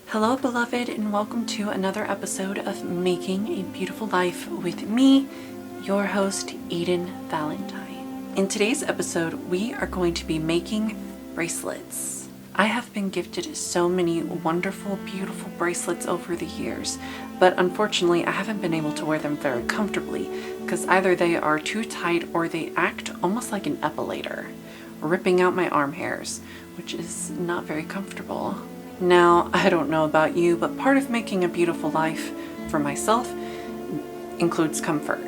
Hello beloved, and welcome to another episode of Making a Beautiful Life with me, your host, Eden Valentine. In today's episode, we are going to be making bracelets. I have been gifted so many wonderful, beautiful bracelets over the years, but unfortunately I haven't been able to wear them very comfortably because either they are too tight or they act almost like an epilator, ripping out my arm hairs, which is not very comfortable. Now, I don't know about you, but part of making a beautiful life for myself includes comfort.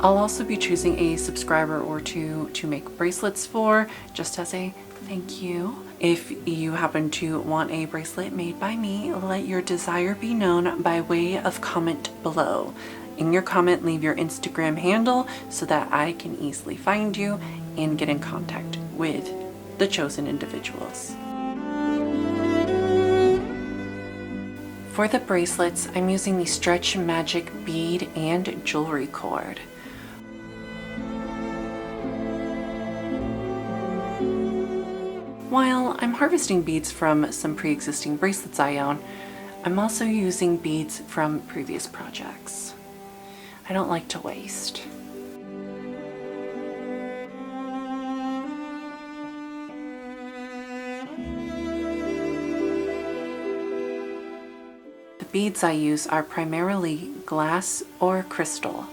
I'll also be choosing a subscriber or two to make bracelets for, just as a thank you. If you happen to want a bracelet made by me, let your desire be known by way of comment below. In your comment, leave your Instagram handle so that I can easily find you and get in contact with the chosen individuals. For the bracelets, I'm using the Stretch Magic bead and jewelry cord. While I'm harvesting beads from some pre-existing bracelets I own, I'm also using beads from previous projects. I don't like to waste. The beads I use are primarily glass or crystal.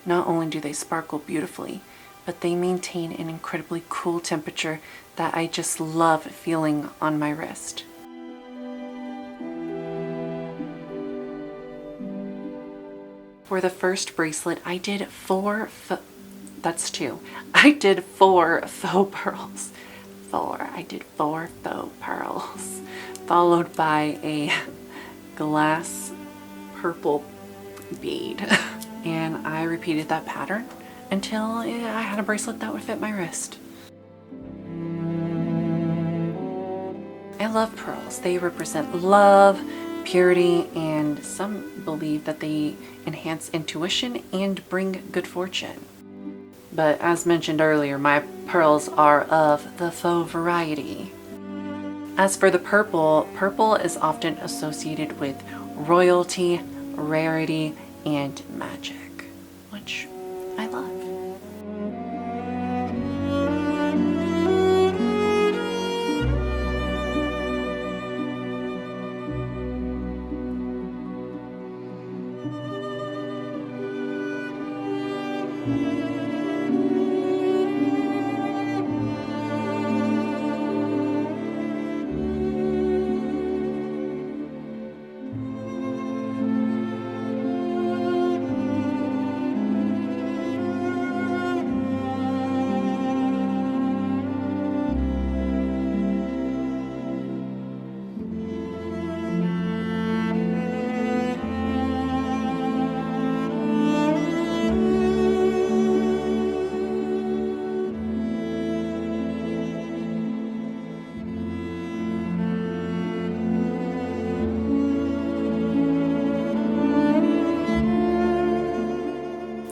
Not only do they sparkle beautifully, but they maintain an incredibly cool temperature that I just love feeling on my wrist. For the first bracelet, I did four faux pearls. I did four faux pearls, followed by a glass purple bead. And I repeated that pattern until I had a bracelet that would fit my wrist. I love pearls. They represent love, purity, and some believe that they enhance intuition and bring good fortune. But as mentioned earlier, my pearls are of the faux variety. As for the purple, purple is often associated with royalty, rarity, and magic, which I love.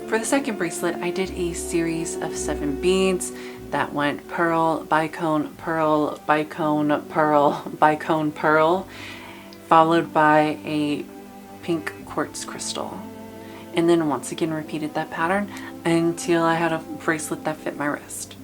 For the second bracelet, I did a series of 7 beads that went pearl, bicone, pearl, bicone, pearl, bicone, pearl, followed by a pink quartz crystal. And then once again repeated that pattern until I had a bracelet that fit my wrist.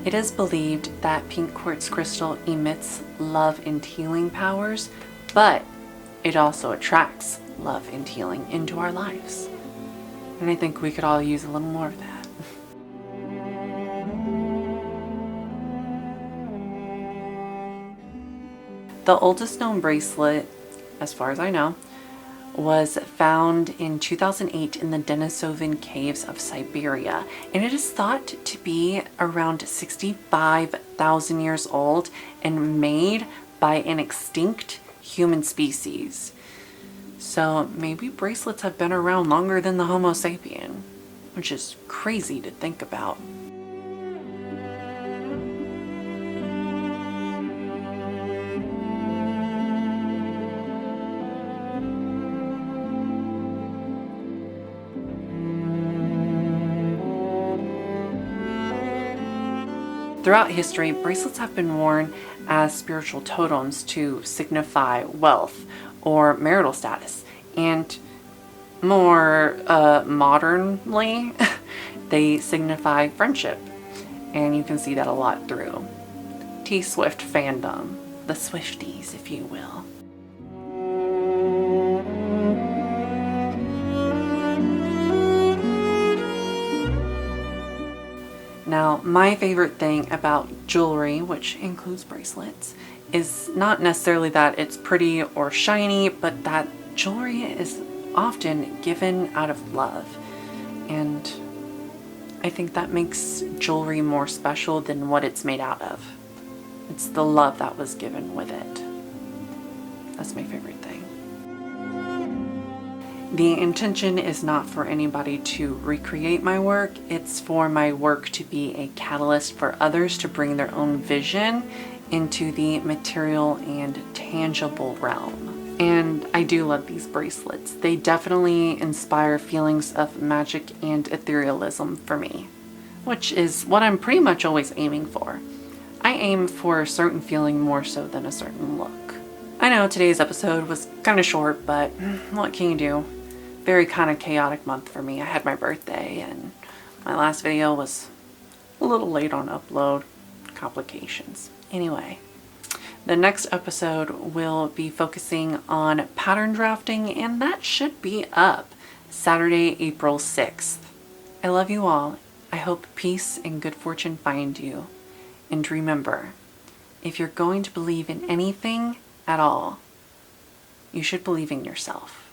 It is believed that pink quartz crystal emits love and healing powers, but it also attracts love and healing into our lives. And I think we could all use a little more of that. The oldest known bracelet, as far as I know, was found in 2008 in the Denisovan caves of Siberia, and it is thought to be around 65,000 years old and made by an extinct human species. So maybe bracelets have been around longer than the Homo sapien, which is crazy to think about. Throughout history, bracelets have been worn as spiritual totems to signify wealth or marital status. And more modernly, they signify friendship. And you can see that a lot through T-Swift fandom, the Swifties, if you will. Now, my favorite thing about jewelry, which includes bracelets, is not necessarily that it's pretty or shiny, but that jewelry is often given out of love. And I think that makes jewelry more special than what it's made out of. It's the love that was given with it. That's my favorite thing. The intention is not for anybody to recreate my work. It's for my work to be a catalyst for others to bring their own vision into the material and tangible realm. And I do love these bracelets. They definitely inspire feelings of magic and etherealism for me, which is what I'm pretty much always aiming for. I aim for a certain feeling more so than a certain look. I know today's episode was kind of short, but what can you do? Very kind of chaotic month for me. I had my birthday and my last video was a little late on upload. Complications. Anyway, the next episode will be focusing on pattern drafting, and that should be up Saturday, April 6th. I love you all. I hope peace and good fortune find you. And remember, if you're going to believe in anything at all, you should believe in yourself.